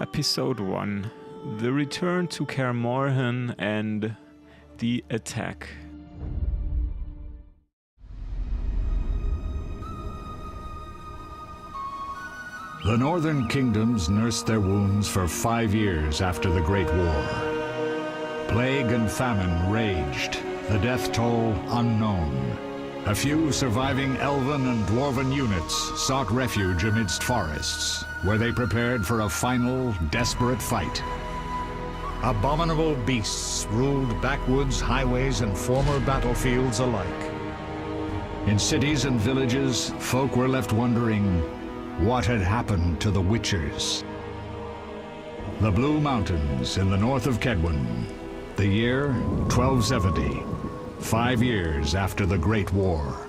Episode 1: The Return to Kaer Morhen and the Attack. The northern kingdoms nursed their wounds for 5 years after the Great War. Plague and famine raged, the death toll unknown. A few surviving elven and dwarven units sought refuge amidst forests, where they prepared for a final, desperate fight. Abominable beasts ruled backwoods, highways, and former battlefields alike. In cities and villages, folk were left wondering what had happened to the Witchers. The Blue Mountains in the north of Kaedwen, the year 1270, 5 years after the Great War.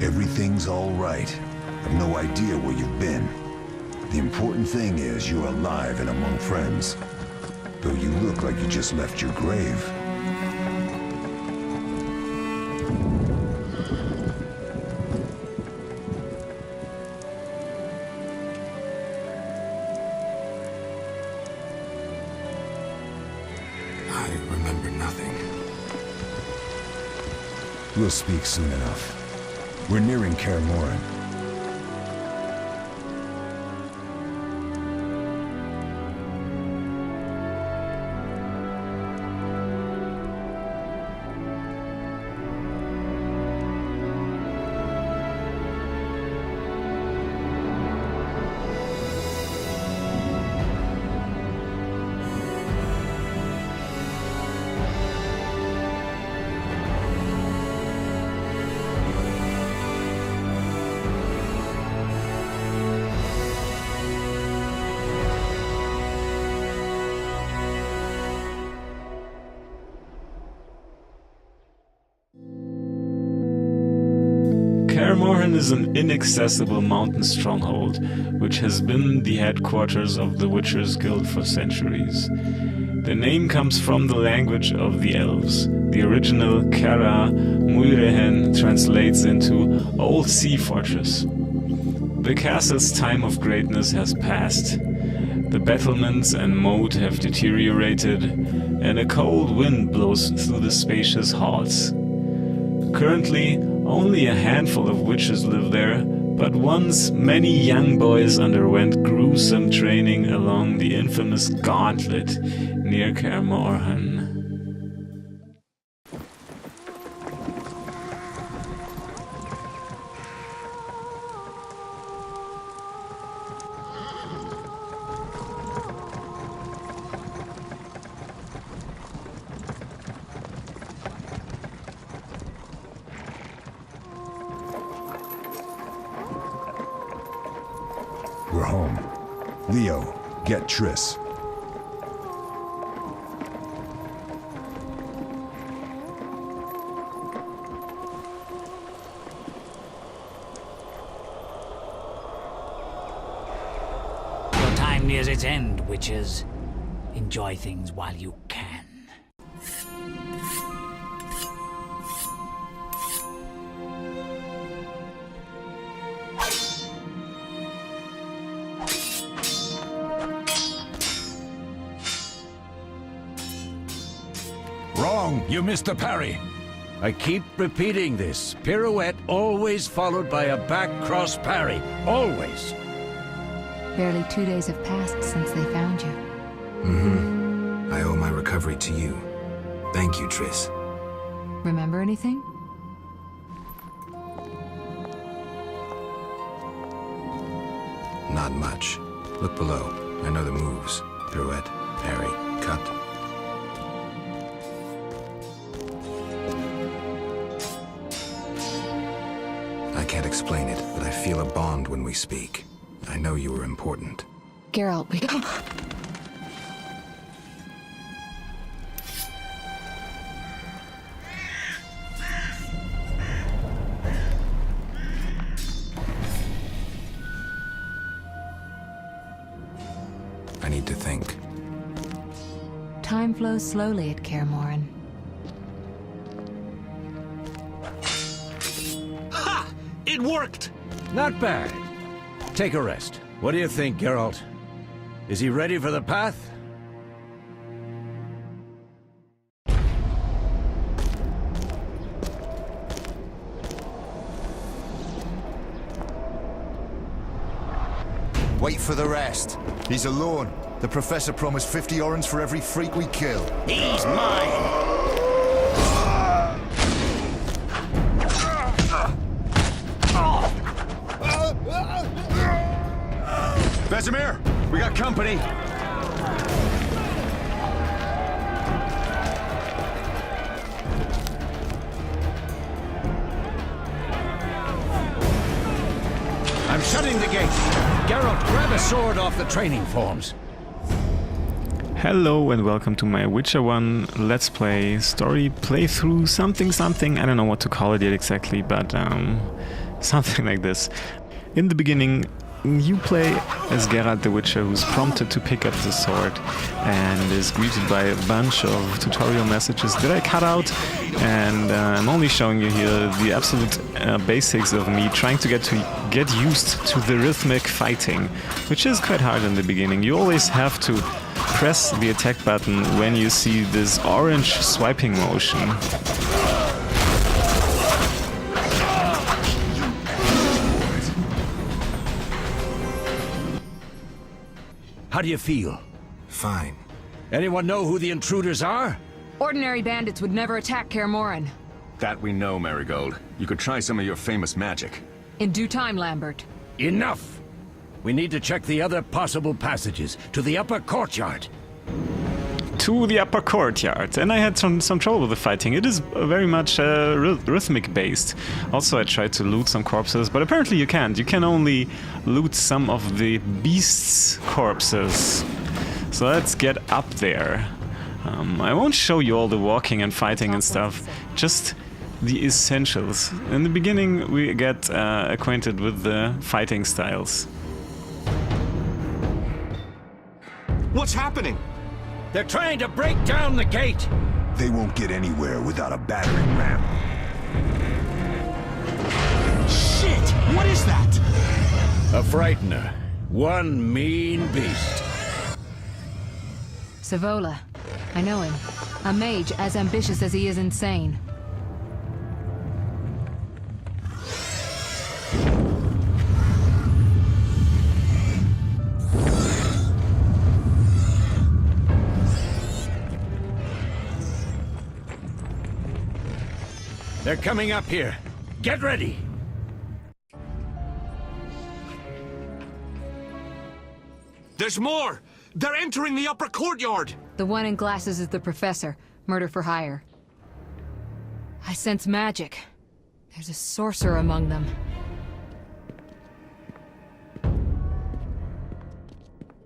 Everything's all right. I've no idea where you've been. The important thing is you're alive and among friends. Though you look like you just left your grave. I remember nothing. We'll speak soon enough. We're nearing Kaer Morhen. Kaer Morhen is an inaccessible mountain stronghold, which has been the headquarters of the Witchers Guild for centuries. The name comes from the language of the elves. The original Kaer Morhen translates into Old Sea Fortress. The castle's time of greatness has passed. The battlements and moat have deteriorated, and a cold wind blows through the spacious halls. Currently, only a handful of witches live there, but once many young boys underwent gruesome training along the infamous Gauntlet near Kaer Morhen. We're home. Leo, get Triss. Your time nears its end, witches. Enjoy things while you can. Wrong! You missed the parry! I keep repeating this. Pirouette always followed by a back cross parry. Always! Barely 2 days have passed since they found you. I owe my recovery to you. Thank you, Triss. Remember anything? Not much. Look below. I know the moves. Pirouette, parry, cut. I can't explain it, but I feel a bond when we speak. I know you were important. Geralt, we... I need to think. Time flows slowly at Kaer Morhen. Ha! It worked! Not bad. Take a rest. What do you think, Geralt? Is he ready for the path? Wait for the rest. He's alone. The Professor promised 50 orens for every freak we kill. He's mine! Vesemir, we got company. I'm shutting the gate. Geralt, grab a sword off the training forms. Hello and welcome to my Witcher 1 Let's Play story playthrough something. I don't know what to call it yet exactly, but something like this. In the beginning, you play as Geralt the Witcher, who's prompted to pick up the sword and is greeted by a bunch of tutorial messages that I cut out, and I'm only showing you here the absolute basics of me trying to get used to the rhythmic fighting, which is quite hard in the beginning. You always have to press the attack button when you see this orange swiping motion. How do you feel? Fine. Anyone know who the intruders are? Ordinary bandits would never attack Kaer Morhen. That we know, Marigold. You could try some of your famous magic. In due time, Lambert. Enough! We need to check the other possible passages to the upper courtyard. To the upper courtyard, and I had some trouble with the fighting. It is very much rhythmic based. Also, I tried to loot some corpses, but apparently you can't. You can only loot some of the beasts' corpses. So let's get up there. I won't show you all the walking and fighting and stuff, just the essentials. In the beginning, we get acquainted with the fighting styles. What's happening? They're trying to break down the gate! They won't get anywhere without a battering ram. Shit! What is that? A frightener. One mean beast. Savola. I know him. A mage as ambitious as he is insane. They're coming up here. Get ready! There's more! They're entering the upper courtyard! The one in glasses is the Professor. Murder for hire. I sense magic. There's a sorcerer among them.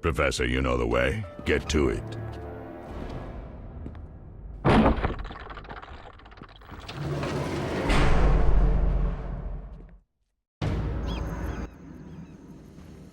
Professor, you know the way. Get to it.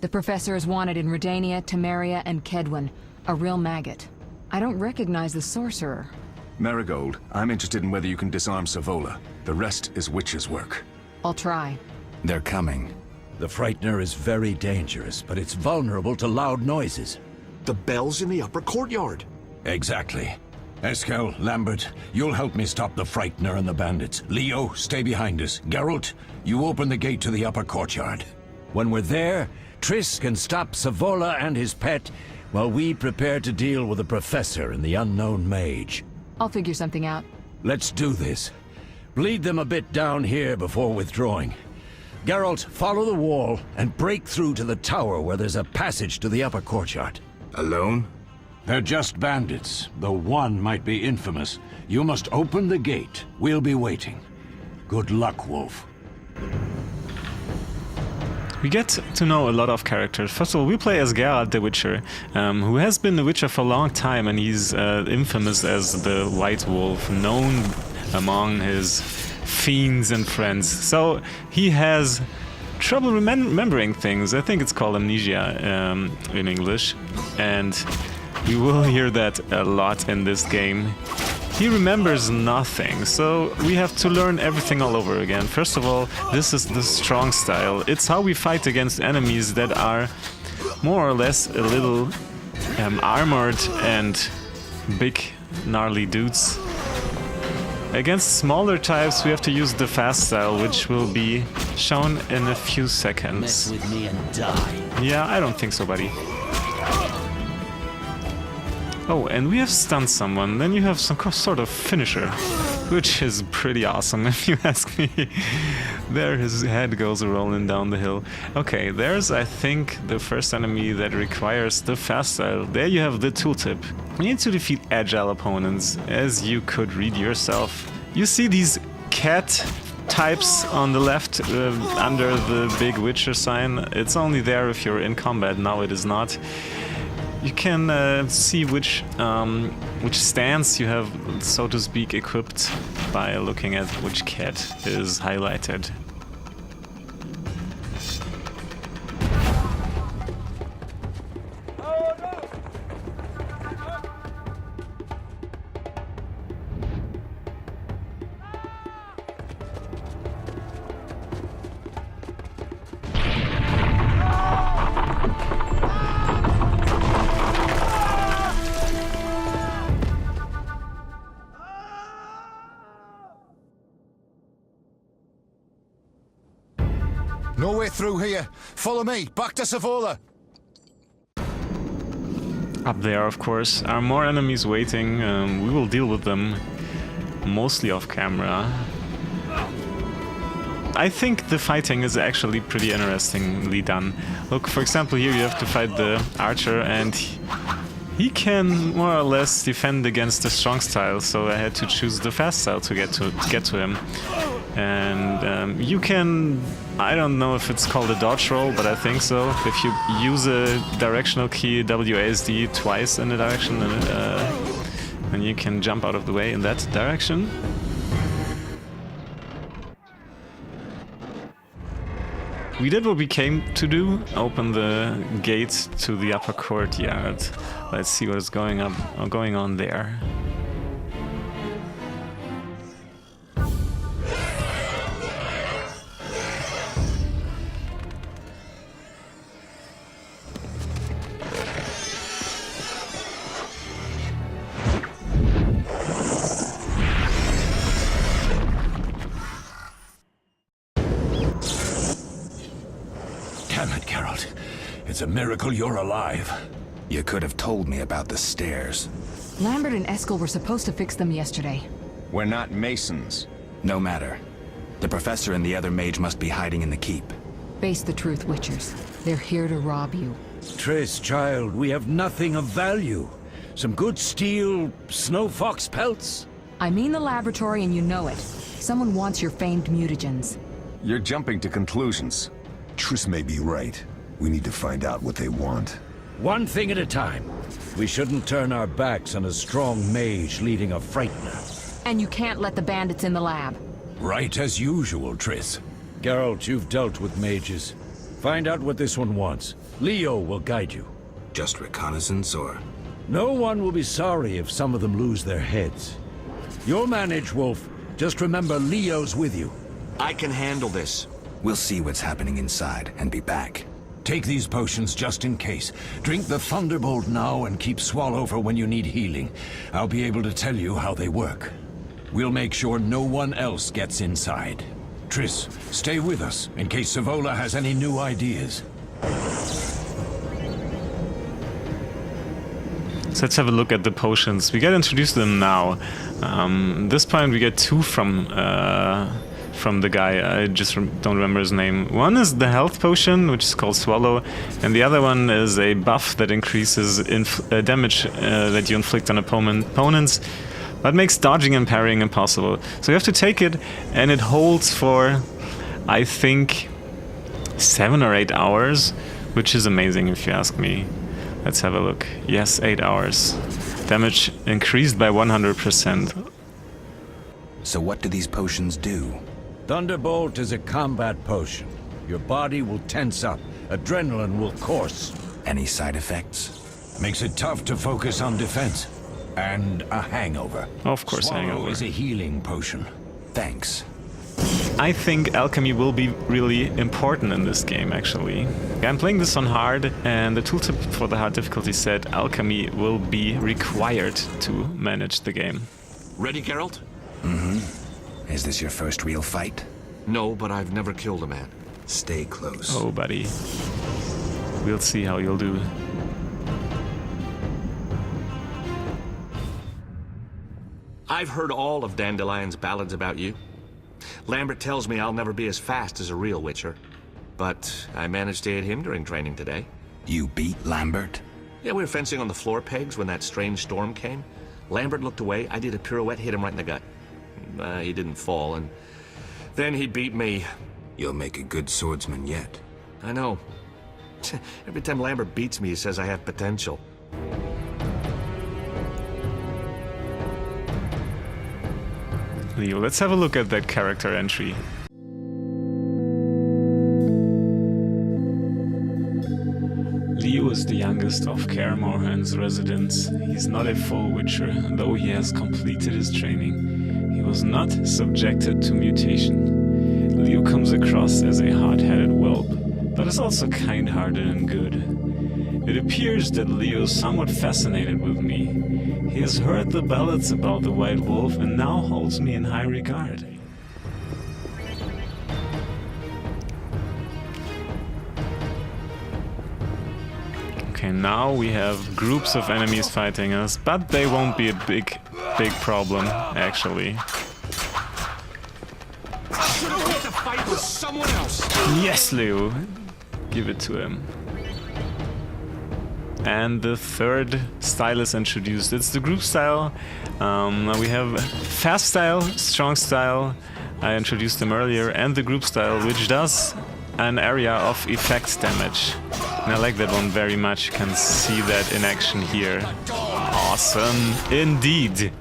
The Professor is wanted in Redania, Temeria, and Kedwen. A real maggot. I don't recognize the sorcerer. Marigold, I'm interested in whether you can disarm Savola. The rest is Witcher's work. I'll try. They're coming. The frightener is very dangerous, but it's vulnerable to loud noises. The bell's in the upper courtyard. Exactly. Eskel, Lambert, you'll help me stop the frightener and the bandits. Leo, stay behind us. Geralt, you open the gate to the upper courtyard. When we're there, Triss can stop Savola and his pet while we prepare to deal with the Professor and the unknown mage. I'll figure something out. Let's do this. Lead them a bit down here before withdrawing. Geralt, follow the wall and break through to the tower where there's a passage to the upper courtyard. Alone? They're just bandits, though one might be infamous. You must open the gate. We'll be waiting. Good luck, Wolf. We get to know a lot of characters. First of all, we play as Geralt the Witcher, who has been the Witcher for a long time, and he's infamous as the White Wolf, known among his fiends and friends. So he has trouble remembering things. I think it's called amnesia in English, and we will hear that a lot in this game. He remembers nothing, so we have to learn everything all over again. First of all, this is the strong style. It's how we fight against enemies that are more or less a little armored and big, gnarly dudes. Against smaller types, we have to use the fast style, which will be shown in a few seconds. Mess with me and die. Yeah, I don't think so, buddy. Oh, and we have stunned someone. Then you have some sort of finisher, which is pretty awesome if you ask me. There his head goes rolling down the hill. Okay, there's, I think, the first enemy that requires the fast style. There you have the tooltip. You need to defeat agile opponents, as you could read yourself. You see these cat types on the left under the big Witcher sign. It's only there if you're in combat. Now it is not. You can see which stance you have, so to speak, equipped by looking at which cat is highlighted. No way through here. Follow me. Back to Savola. Up there, of course, are more enemies waiting. We will deal with them mostly off camera. I think the fighting is actually pretty interestingly done. Look, for example, here you have to fight the archer, and he can more or less defend against the strong style, so I had to choose the fast style to get to him. And you can, I don't know if it's called a dodge roll, but I think so. If you use a directional key WASD twice in a direction, then you can jump out of the way in that direction. We did what we came to do, open the gate to the upper courtyard. Let's see what is going on there. Damn it, Geralt. It's a miracle you're alive. You could have told me about the stairs. Lambert and Eskel were supposed to fix them yesterday. We're not masons. No matter. The Professor and the other mage must be hiding in the keep. Face the truth, Witchers. They're here to rob you. Triss, child, we have nothing of value. Some good steel snow fox pelts? I mean the laboratory and you know it. Someone wants your famed mutagens. You're jumping to conclusions. Triss may be right. We need to find out what they want. One thing at a time. We shouldn't turn our backs on a strong mage leading a frightener. And you can't let the bandits in the lab. Right as usual, Triss. Geralt, you've dealt with mages. Find out what this one wants. Leo will guide you. Just reconnaissance, or...? No one will be sorry if some of them lose their heads. You'll manage, Wolf. Just remember Leo's with you. I can handle this. We'll see what's happening inside and be back. Take these potions just in case. Drink the Thunderbolt now and keep Swallow for when you need healing. I'll be able to tell you how they work. We'll make sure no one else gets inside. Triss, stay with us in case Savola has any new ideas. So let's have a look at the potions. We get introduced to them now. At this point we get two from the guy. I just don't remember his name. One is the health potion, which is called Swallow, and the other one is a buff that increases damage that you inflict on opponents, but makes dodging and parrying impossible. So you have to take it, and it holds for, I think, 7 or 8 hours, which is amazing if you ask me. Let's have a look. Yes, 8 hours. Damage increased by 100%. So what do these potions do? Thunderbolt is a combat potion. Your body will tense up, adrenaline will course. Any side effects? Makes it tough to focus on defense. And a hangover. Of course, Swallow hangover is a healing potion. Thanks. I think alchemy will be really important in this game, actually. I'm playing this on hard, and the tooltip for the hard difficulty said alchemy will be required to manage the game. Ready, Geralt? Mm-hmm. Is this your first real fight? No, but I've never killed a man. Stay close. Oh, buddy. We'll see how you'll do. I've heard all of Dandelion's ballads about you. Lambert tells me I'll never be as fast as a real Witcher. But I managed to hit him during training today. You beat Lambert? Yeah, we were fencing on the floor pegs when that strange storm came. Lambert looked away, I did a pirouette, hit him right in the gut. He didn't fall, and then he beat me. You'll make a good swordsman yet. I know. Every time Lambert beats me, he says I have potential. Leo, let's have a look at that character entry. Leo is the youngest of Kaer Morhen's residents. He's not a full Witcher, though he has completed his training. He was not subjected to mutation. Leo comes across as a hard-headed whelp, but is also kind-hearted and good. It appears that Leo is somewhat fascinated with me. He has heard the ballads about the White Wolf and now holds me in high regard. Okay, now we have groups of enemies fighting us, but they won't be a big problem, actually. Should've picked a fight with someone else. Yes, Leo. Give it to him. And the third style is introduced. It's the group style. We have fast style, strong style. I introduced them earlier, and the group style, which does an area of effect damage. And I like that one very much. You can see that in action here. Awesome, indeed.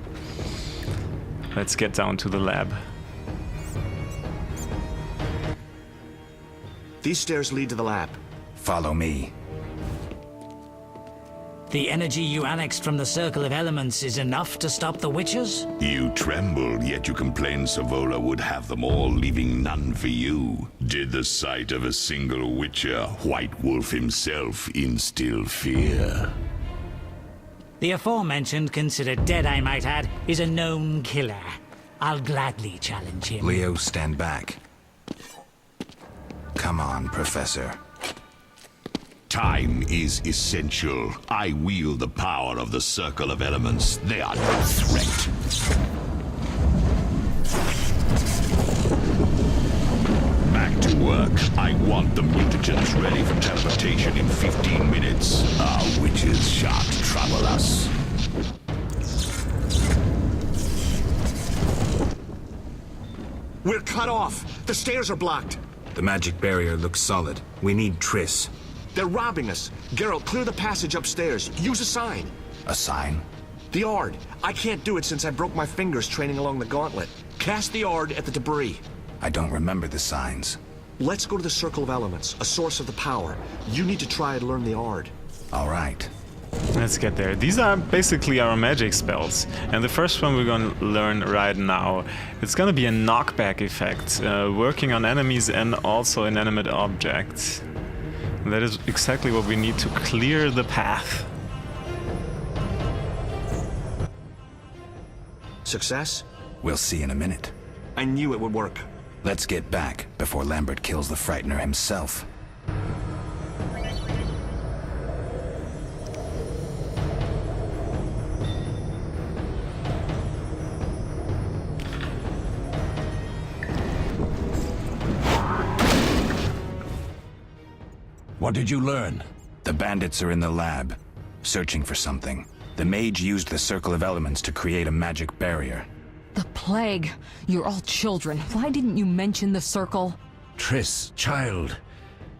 Let's get down to the lab. These stairs lead to the lab. Follow me. The energy you annexed from the Circle of Elements is enough to stop the Witchers? You tremble, yet you complain Savola would have them all, leaving none for you. Did the sight of a single Witcher, White Wolf himself, instill fear? The aforementioned, considered dead I might add, is a known killer. I'll gladly challenge him. Leo, stand back. Come on, Professor. Time is essential. I wield the power of the Circle of Elements. They are no threat. Back to work. I want the mutagens ready for teleportation in 15 minutes. Our witches shan't trouble us. We're cut off. The stairs are blocked. The magic barrier looks solid. We need Triss. They're robbing us. Geralt, clear the passage upstairs. Use a sign. A sign? The Ard. I can't do it since I broke my fingers training along the gauntlet. Cast the Ard at the debris. I don't remember the signs. Let's go to the Circle of Elements, a source of the power. You need to try and learn the Ard. All right. Let's get there. These are basically our magic spells, and the first one we're going to learn right now. It's going to be a knockback effect, working on enemies and also inanimate objects. And that is exactly what we need to clear the path. Success? We'll see in a minute. I knew it would work. Let's get back before Lambert kills the Frightener himself. What did you learn? The bandits are in the lab, searching for something. The mage used the circle of elements to create a magic barrier. The plague. You're all children. Why didn't you mention the circle? Triss, child.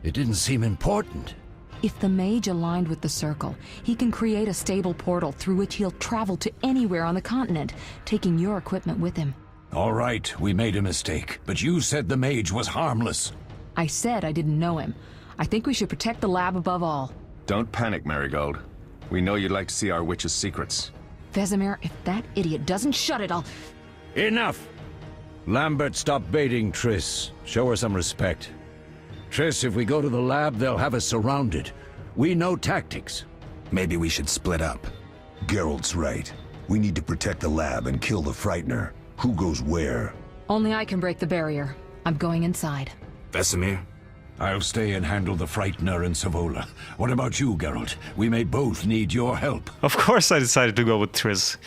It didn't seem important. If the mage aligned with the circle, he can create a stable portal through which he'll travel to anywhere on the continent, taking your equipment with him. All right, we made a mistake, but you said the mage was harmless. I said I didn't know him. I think we should protect the lab above all. Don't panic, Marigold. We know you'd like to see our witch's secrets. Vesemir, if that idiot doesn't shut it, I'll... Enough! Lambert, stop baiting Triss. Show her some respect. Triss, if we go to the lab, they'll have us surrounded. We know tactics. Maybe we should split up. Geralt's right. We need to protect the lab and kill the Frightener. Who goes where? Only I can break the barrier. I'm going inside. Vesemir? I'll stay and handle the Frightener and Savola. What about you, Geralt? We may both need your help. Of course I decided to go with Triss.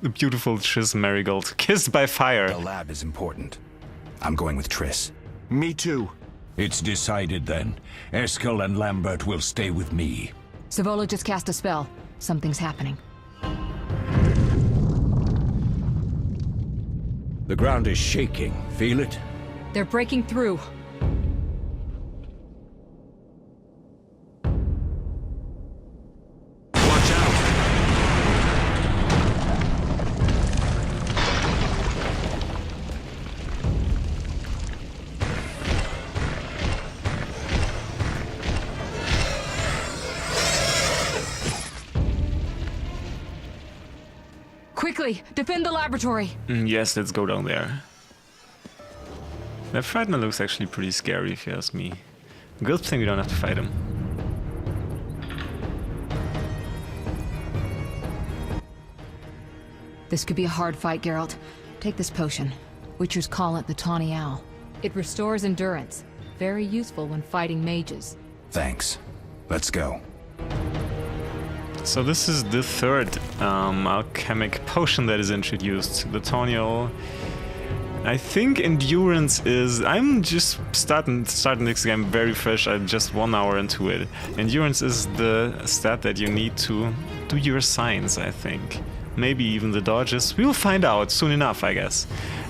The beautiful Triss Marigold. Kissed by fire. The lab is important. I'm going with Triss. Me too. It's decided then. Eskel and Lambert will stay with me. Savola just cast a spell. Something's happening. The ground is shaking. Feel it? They're breaking through. Watch out! Quickly, defend the laboratory. Yes, let's go down there. That Frightener looks actually pretty scary if you ask me. Good thing we don't have to fight him. This could be a hard fight, Geralt. Take this potion. Witchers call it the Tawny Owl. It restores endurance. Very useful when fighting mages. Thanks. Let's go. So this is the third alchemic potion that is introduced. The Tawny Owl. I think endurance is... I'm just starting this game very fresh. I'm just 1 hour into it. Endurance is the stat that you need to do your signs, I think. Maybe even the dodges. We'll find out soon enough, I guess.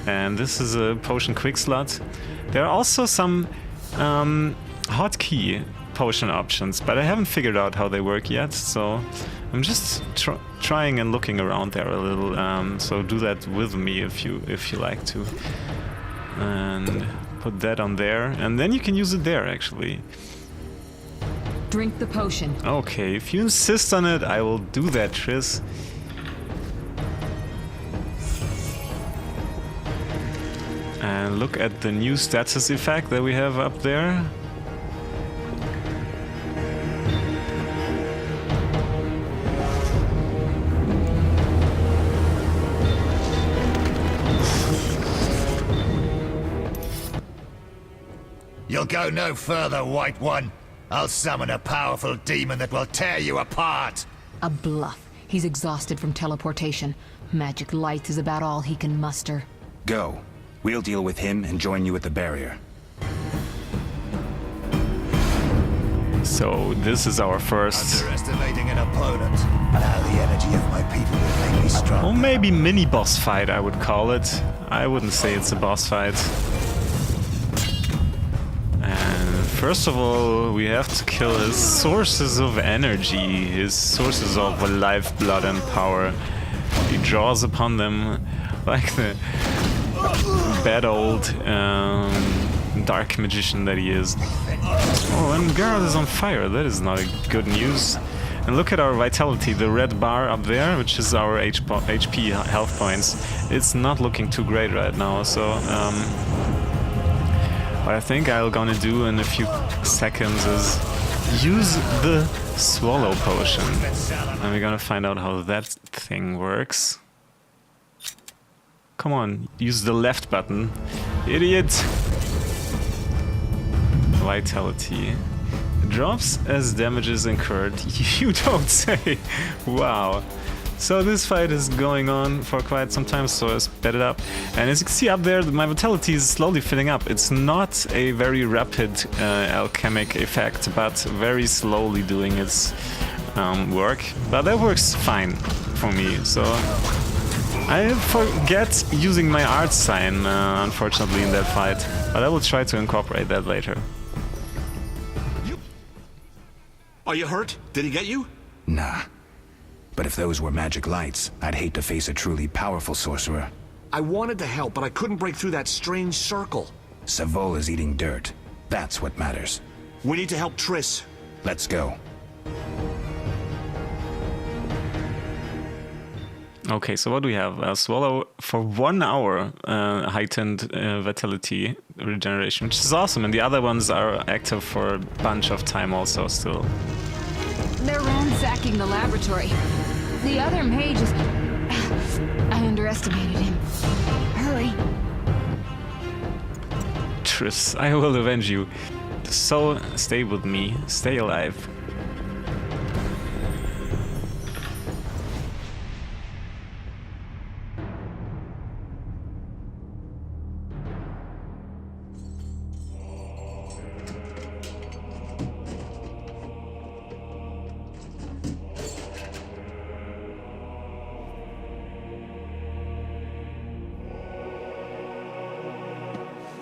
And this is a potion quick slot. There are also some hotkey potion options, but I haven't figured out how they work yet, so I'm just trying and looking around there a little. So do that with me if you like to, and put that on there, and then you can use it there actually. Drink the potion. Okay, if you insist on it, I will do that, Triss. And look at the new status effect that we have up there. You'll go no further, White One. I'll summon a powerful demon that will tear you apart. A bluff. He's exhausted from teleportation. Magic light is about all he can muster. Go. We'll deal with him and join you at the barrier. So this is our first... Underestimating an opponent, and how the energy of my people will make me strong. Or maybe mini-boss fight, I would call it. I wouldn't say it's a boss fight. And first of all, we have to kill his sources of energy, his sources of lifeblood and power. He draws upon them like the bad old dark magician that he is. Oh, and Geralt is on fire. That is not good news. And look at our vitality, the red bar up there, which is our HP health points. It's not looking too great right now, so what I think I'm gonna do in a few seconds is use the swallow potion. And we're gonna find out how that thing works. Come on, use the left button. Idiot! Vitality. Drops as damage is incurred. You don't say! Wow. So this fight is going on for quite some time, so I sped it up. And as you can see up there, my vitality is slowly filling up. It's not a very rapid alchemic effect, but very slowly doing its work. But that works fine for me, so... I forget using my art sign, unfortunately, in that fight. But I will try to incorporate that later. Are you hurt? Did he get you? Nah. But if those were magic lights, I'd hate to face a truly powerful sorcerer. I wanted to help, but I couldn't break through that strange circle. Savola's eating dirt. That's what matters. We need to help Triss. Let's go. Okay, so what do we have? Swallow for 1 hour heightened vitality regeneration, which is awesome, and the other ones are active for a bunch of time also still. They're ransacking the laboratory. The other mage is... I underestimated him. Hurry. Triss, I will avenge you. So stay with me, stay alive.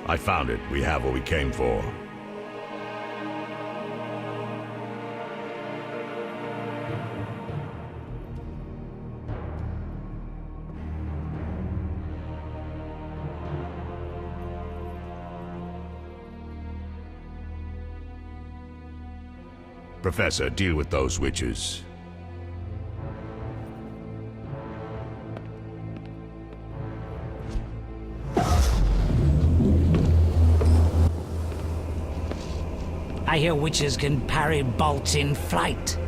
I found it. We have what we came for. Professor, deal with those witches. I hear witches can parry bolts in flight.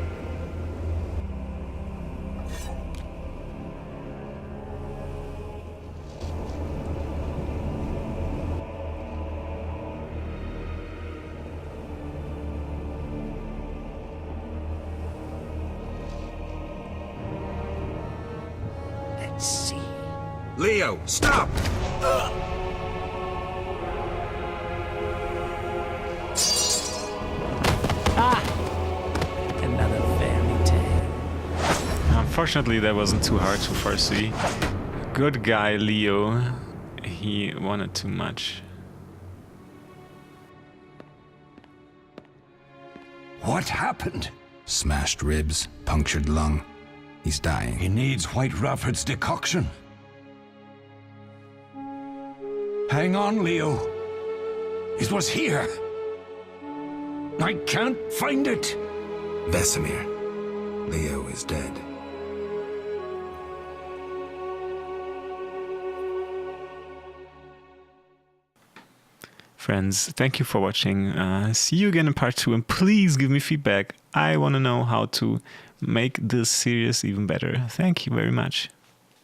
Let's see. Leo, stop! Another fairy tale. Unfortunately, that wasn't too hard to foresee. Good guy, Leo. He wanted too much. What happened? Smashed ribs, punctured lung. He's dying. He needs White Rafford's decoction. Hang on, Leo. It was here. I can't find it. Vesemir. Leo is dead. Friends, thank you for watching. See you again in part 2, and please give me feedback. I want to know how to make this series even better. Thank you very much.